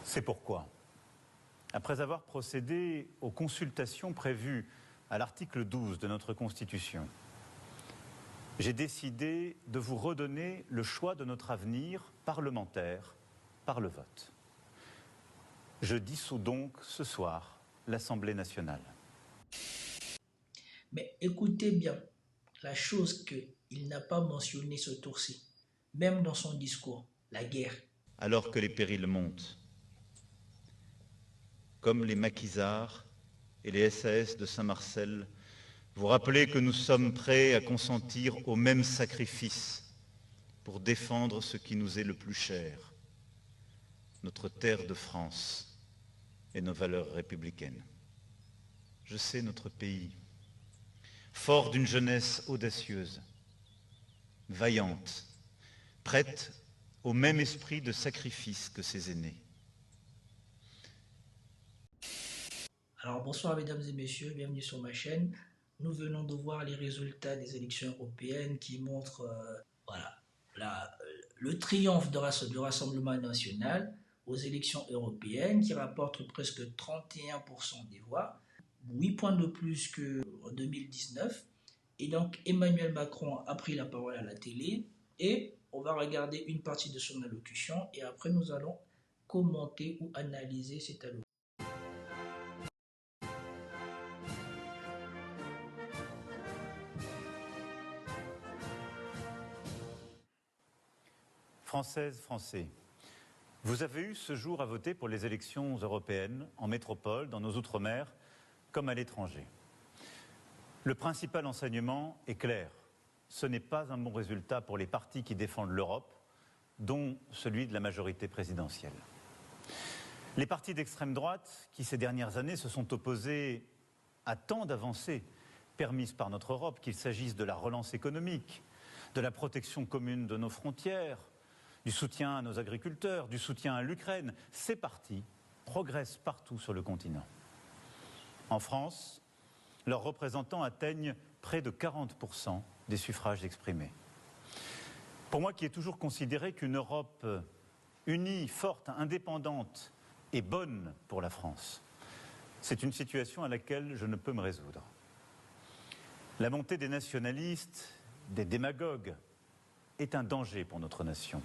C'est pourquoi, après avoir procédé aux consultations prévues à l'article 12 de notre Constitution, j'ai décidé de vous redonner le choix de notre avenir parlementaire par le vote. Je dissous donc ce soir l'Assemblée nationale. Mais écoutez bien, la chose qu'il n'a pas mentionnée ce tour-ci, même dans son discours, la guerre. Alors que les périls montent, comme les maquisards et les SAS de Saint-Marcel, vous rappelez que nous sommes prêts à consentir au même sacrifice pour défendre ce qui nous est le plus cher, notre terre de France et nos valeurs républicaines. Je sais notre pays, fort d'une jeunesse audacieuse, vaillante, prête au même esprit de sacrifice que ses aînés. Alors bonsoir mesdames et messieurs, bienvenue sur ma chaîne. Nous venons de voir les résultats des élections européennes qui montrent le triomphe du Rassemblement national aux élections européennes qui rapporte presque 31% des voix, 8 points de plus qu'en 2019. Et donc Emmanuel Macron a pris la parole à la télé et on va regarder une partie de son allocution et après nous allons commenter ou analyser cette allocution. Françaises, Français, vous avez eu ce jour à voter pour les élections européennes en métropole, dans nos outre-mer, comme à l'étranger. Le principal enseignement est clair. Ce n'est pas un bon résultat pour les partis qui défendent l'Europe, dont celui de la majorité présidentielle. Les partis d'extrême droite, qui ces dernières années se sont opposés à tant d'avancées permises par notre Europe, qu'il s'agisse de la relance économique, de la protection commune de nos frontières, du soutien à nos agriculteurs, du soutien à l'Ukraine, ces partis progressent partout sur le continent. En France, leurs représentants atteignent près de 40% des suffrages exprimés. Pour moi qui ai toujours considéré qu'une Europe unie, forte, indépendante et bonne pour la France, c'est une situation à laquelle je ne peux me résoudre. La montée des nationalistes, des démagogues, est un danger pour notre nation,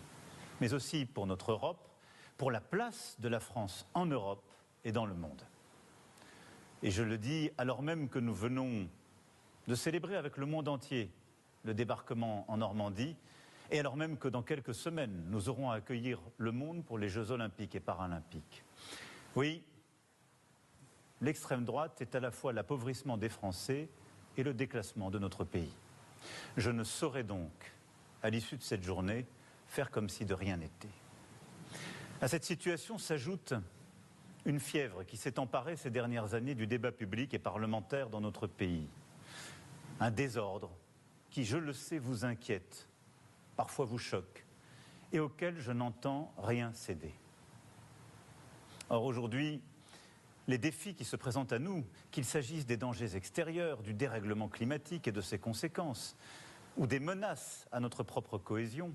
mais aussi pour notre Europe, pour la place de la France en Europe et dans le monde. Et je le dis alors même que nous venons de célébrer avec le monde entier le débarquement en Normandie, et alors même que dans quelques semaines, nous aurons à accueillir le monde pour les Jeux olympiques et paralympiques. Oui, l'extrême droite est à la fois l'appauvrissement des Français et le déclassement de notre pays. Je ne saurais donc, à l'issue de cette journée, faire comme si de rien n'était. À cette situation s'ajoute une fièvre qui s'est emparée ces dernières années du débat public et parlementaire dans notre pays. Un désordre qui, je le sais, vous inquiète, parfois vous choque, et auquel je n'entends rien céder. Or aujourd'hui, les défis qui se présentent à nous, qu'il s'agisse des dangers extérieurs, du dérèglement climatique et de ses conséquences, ou des menaces à notre propre cohésion,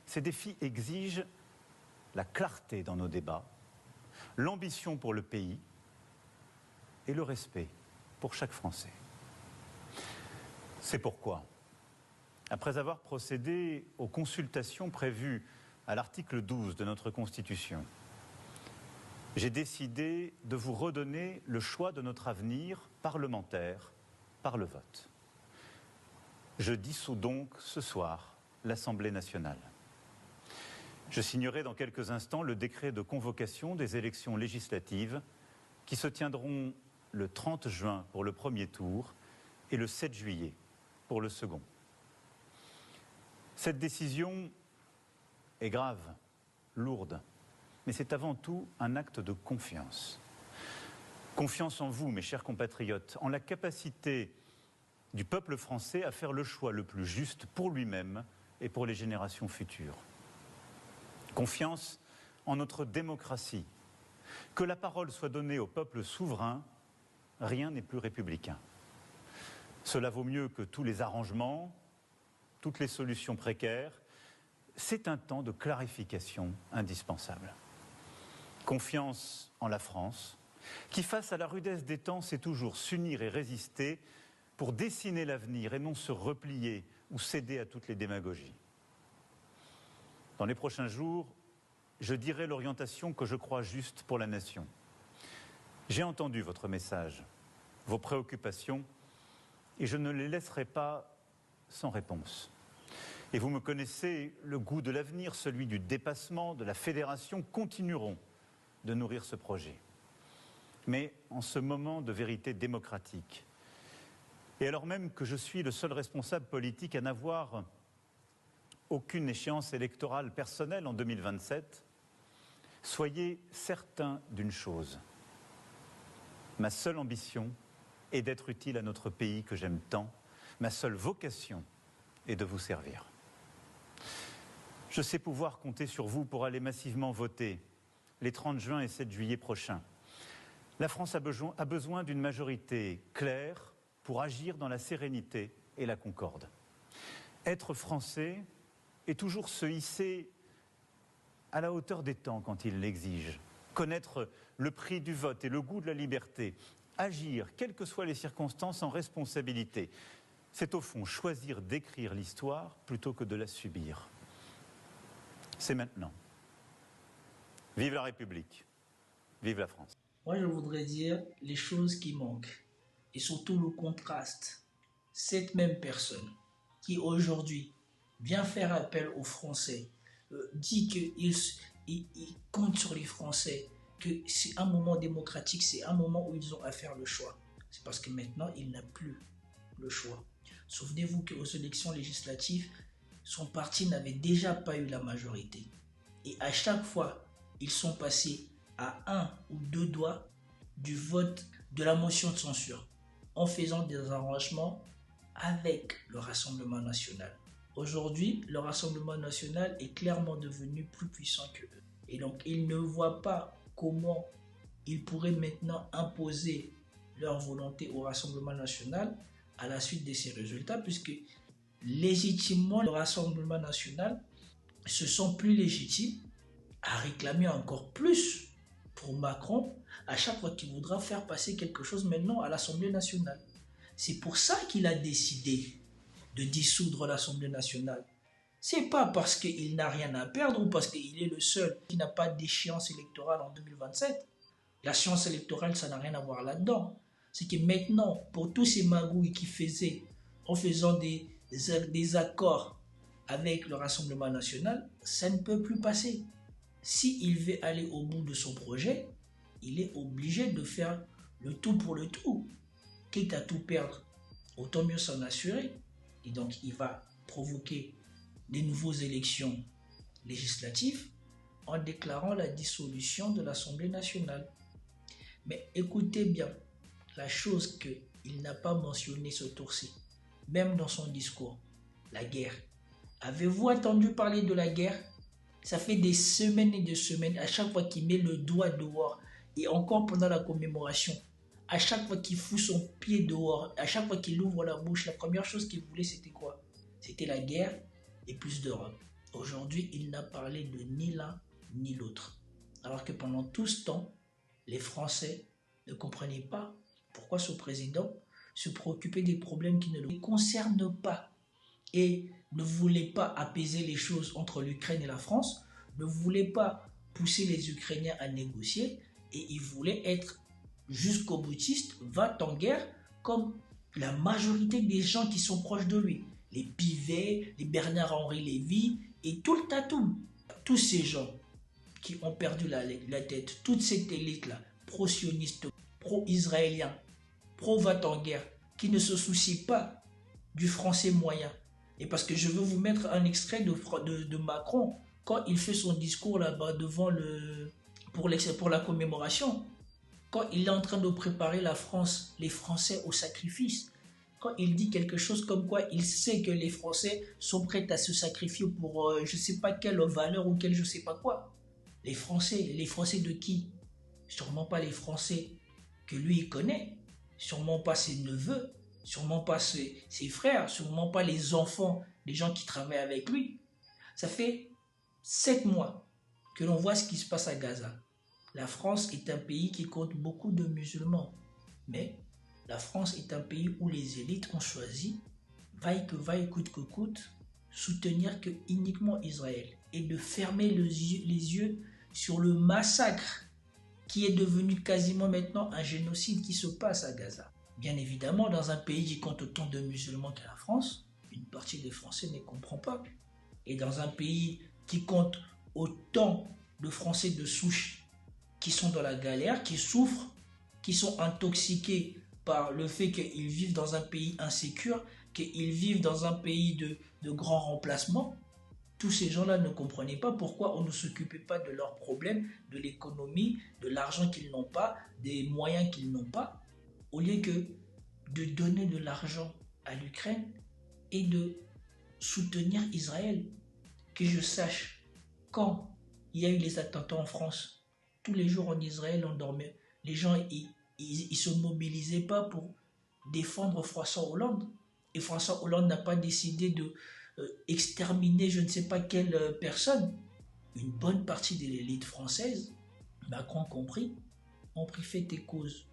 ces défis exigent la clarté dans nos débats, l'ambition pour le pays et le respect pour chaque Français. C'est pourquoi, après avoir procédé aux consultations prévues à l'article 12 de notre Constitution, j'ai décidé de vous redonner le choix de notre avenir parlementaire par le vote. Je dissous donc ce soir l'Assemblée nationale. Je signerai dans quelques instants le décret de convocation des élections législatives qui se tiendront le 30 juin pour le premier tour et le 7 juillet pour le second. Cette décision est grave, lourde, mais c'est avant tout un acte de confiance. Confiance en vous, mes chers compatriotes, en la capacité du peuple français à faire le choix le plus juste pour lui-même et pour les générations futures. Confiance en notre démocratie. Que la parole soit donnée au peuple souverain, rien n'est plus républicain. Cela vaut mieux que tous les arrangements, toutes les solutions précaires. C'est un temps de clarification indispensable. Confiance en la France, qui face à la rudesse des temps sait toujours s'unir et résister pour dessiner l'avenir et non se replier ou céder à toutes les démagogies. Dans les prochains jours, je dirai l'orientation que je crois juste pour la nation. J'ai entendu votre message, vos préoccupations, et je ne les laisserai pas sans réponse. Et vous me connaissez, le goût de l'avenir, celui du dépassement, de la fédération, continueront de nourrir ce projet. Mais en ce moment de vérité démocratique, et alors même que je suis le seul responsable politique à n'avoir aucune échéance électorale personnelle en 2027, soyez certains d'une chose. Ma seule ambition est d'être utile à notre pays que j'aime tant. Ma seule vocation est de vous servir. Je sais pouvoir compter sur vous pour aller massivement voter les 30 juin et 7 juillet prochains. La France a besoin d'une majorité claire pour agir dans la sérénité et la concorde. Être français est toujours se hisser à la hauteur des temps quand il l'exige. Connaître le prix du vote et le goût de la liberté. Agir, quelles que soient les circonstances, en responsabilité. C'est au fond choisir d'écrire l'histoire plutôt que de la subir. C'est maintenant. Vive la République. Vive la France. Moi, je voudrais dire les choses qui manquent et surtout le contraste. Cette même personne qui aujourd'hui vient faire appel aux Français, dit qu'il compte sur les Français, que c'est un moment démocratique, c'est un moment où ils ont à faire le choix. C'est parce que maintenant, il n'a plus le choix. Souvenez-vous qu'aux élections législatives, son parti n'avait déjà pas eu la majorité. Et à chaque fois, ils sont passés à 1 ou 2 doigts du vote de la motion de censure, en faisant des arrangements avec le Rassemblement national. Aujourd'hui, le Rassemblement national est clairement devenu plus puissant qu'eux. Et donc, ils ne voient pas comment ils pourraient maintenant imposer leur volonté au Rassemblement national à la suite de ces résultats, puisque légitimement, le Rassemblement national se sent plus légitime à réclamer encore plus pour Macron à chaque fois qu'il voudra faire passer quelque chose maintenant à l'Assemblée nationale. C'est pour ça qu'il a décidé de dissoudre l'Assemblée nationale. C'est pas parce qu'il n'a rien à perdre ou parce qu'il est le seul qui n'a pas d'échéance électorale en 2027. L'échéance électorale, ça n'a rien à voir là-dedans. C'est que maintenant, pour tous ces magouilles qu'il faisait en faisant des accords avec le Rassemblement national, ça ne peut plus passer. S'il veut aller au bout de son projet, il est obligé de faire le tout pour le tout. Quitte à tout perdre, autant mieux s'en assurer. Et donc, il va provoquer des nouvelles élections législatives en déclarant la dissolution de l'Assemblée nationale. Mais écoutez bien, la chose qu'il n'a pas mentionnée ce tour-ci, même dans son discours, la guerre. Avez-vous entendu parler de la guerre? Ça fait des semaines et des semaines, à chaque fois qu'il met le doigt dehors, et encore pendant la commémoration, à chaque fois qu'il fout son pied dehors, à chaque fois qu'il ouvre la bouche, la première chose qu'il voulait, c'était quoi? C'était la guerre et plus d'Europe. Aujourd'hui, il n'a parlé de ni l'un ni l'autre. Alors que pendant tout ce temps, les Français ne comprenaient pas pourquoi ce président se préoccupait des problèmes qui ne le concernent pas et ne voulait pas apaiser les choses entre l'Ukraine et la France, ne voulait pas pousser les Ukrainiens à négocier et il voulait être jusqu'au boutiste, va en guerre comme la majorité des gens qui sont proches de lui. Les Pivet, les Bernard-Henri Lévy et tout le tatoum. Tous ces gens qui ont perdu la tête, toute cette élite-là, pro-sioniste, pro-israélien, pro-va-t-en-guerre, qui ne se soucie pas du français moyen. Et parce que je veux vous mettre un extrait de Macron, quand il fait son discours là-bas devant pour la commémoration, quand il est en train de préparer la France, les Français au sacrifice, quand il dit quelque chose comme quoi il sait que les Français sont prêts à se sacrifier pour je ne sais pas quelle valeur ou quelle je ne sais pas quoi. Les Français de qui? Sûrement pas les Français que lui il connaît, sûrement pas ses neveux, sûrement pas ses frères, sûrement pas les enfants des gens qui travaillent avec lui. Ça fait 7 mois que l'on voit ce qui se passe à Gaza. La France est un pays qui compte beaucoup de musulmans. Mais la France est un pays où les élites ont choisi, vaille que vaille, coûte que coûte, soutenir que uniquement Israël et de fermer les yeux sur le massacre qui est devenu quasiment maintenant un génocide qui se passe à Gaza. Bien évidemment, dans un pays qui compte autant de musulmans que la France, une partie des Français ne comprend pas. Et dans un pays qui compte autant de Français de souche qui sont dans la galère, qui souffrent, qui sont intoxiqués par le fait qu'ils vivent dans un pays insécure, qu'ils vivent dans un pays de grand remplacement, tous ces gens-là ne comprenaient pas pourquoi on ne s'occupait pas de leurs problèmes, de l'économie, de l'argent qu'ils n'ont pas, des moyens qu'ils n'ont pas, au lieu que de donner de l'argent à l'Ukraine et de soutenir Israël. Que je sache, quand il y a eu les attentats en France, tous les jours en Israël, on dormait. Les gens, ils se mobilisaient pas pour défendre François Hollande. Et François Hollande n'a pas décidé de exterminer je ne sais pas quelle personne. Une bonne partie de l'élite française, Macron compris, ont pris fait et cause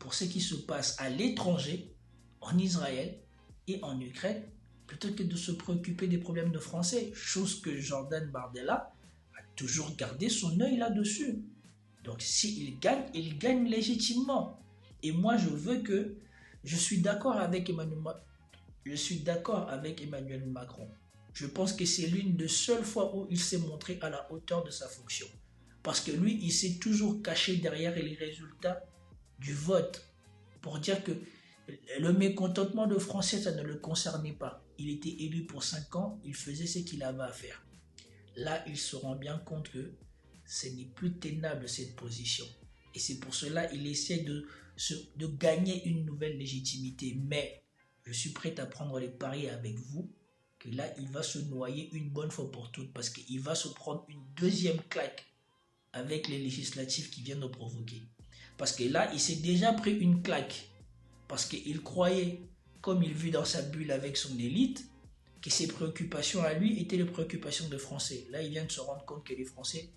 pour ce qui se passe à l'étranger, en Israël et en Ukraine, plutôt que de se préoccuper des problèmes de Français, chose que Jordan Bardella a toujours gardé son œil là-dessus. Donc s'il gagne, il gagne légitimement. Et moi, je suis d'accord avec Emmanuel Macron. Je pense que c'est l'une des seules fois où il s'est montré à la hauteur de sa fonction. Parce que lui, il s'est toujours caché derrière les résultats du vote pour dire que le mécontentement de Français, ça ne le concernait pas. Il était élu pour 5 ans, il faisait ce qu'il avait à faire. Là, il se rend bien compte que ce n'est plus tenable cette position. Et c'est pour cela qu'il essaie de gagner une nouvelle légitimité. Mais je suis prêt à prendre les paris avec vous que là, il va se noyer une bonne fois pour toutes parce qu'il va se prendre une deuxième claque avec les législatives qui viennent de provoquer. Parce que là, il s'est déjà pris une claque parce qu'il croyait, comme il vit dans sa bulle avec son élite, que ses préoccupations à lui étaient les préoccupations des Français. Là, il vient de se rendre compte que les Français,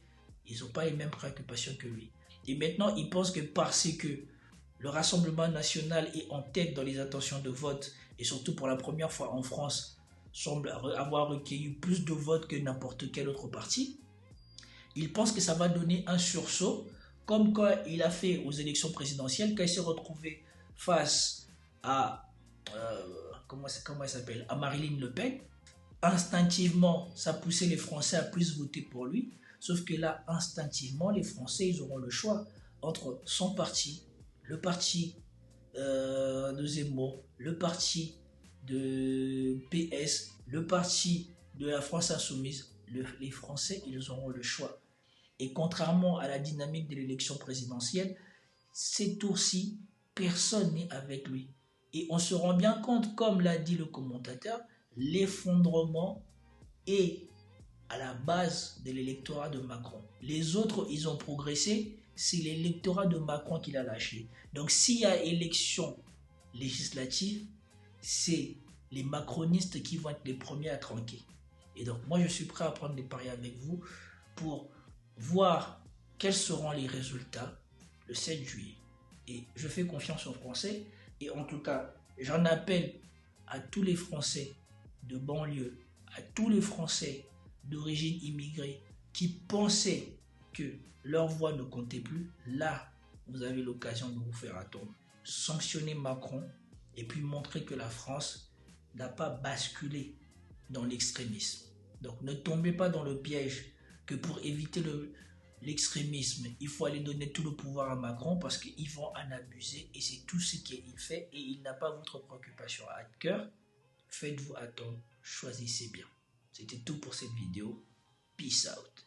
ils n'ont pas les mêmes préoccupations que lui. Et maintenant, il pense que parce que le Rassemblement national est en tête dans les intentions de vote, et surtout pour la première fois en France, semble avoir recueilli plus de votes que n'importe quel autre parti, il pense que ça va donner un sursaut, comme quand il a fait aux élections présidentielles, quand il s'est retrouvé face à comment elle s'appelle, à Marine Le Pen. Instinctivement, ça poussait les Français à plus voter pour lui. Sauf que là, instinctivement, les Français, ils auront le choix entre son parti, le parti de Zemmour, le parti de PS, le parti de la France Insoumise. Les Français, ils auront le choix. Et contrairement à la dynamique de l'élection présidentielle, ces tours-ci, personne n'est avec lui. Et on se rend bien compte, comme l'a dit le commentateur, l'effondrement est à la base de l'électorat de Macron. Les autres, ils ont progressé, c'est l'électorat de Macron qui l'a lâché. Donc s'il y a élection législative, c'est les macronistes qui vont être les premiers à tronquer. Et donc moi, je suis prêt à prendre des paris avec vous pour voir quels seront les résultats le 7 juillet. Et je fais confiance aux Français. Et en tout cas, j'en appelle à tous les Français de banlieue, à tous les Français d'origine immigrée qui pensaient que leur voix ne comptait plus. Là, vous avez l'occasion de vous faire attendre. Sanctionner Macron et puis montrer que la France n'a pas basculé dans l'extrémisme. Donc ne tombez pas dans le piège que pour éviter l'extrémisme, il faut aller donner tout le pouvoir à Macron parce qu'ils vont en abuser et c'est tout ce qu'il fait et il n'a pas votre préoccupation à cœur. Faites-vous attendre, choisissez bien. C'était tout pour cette vidéo. Peace out.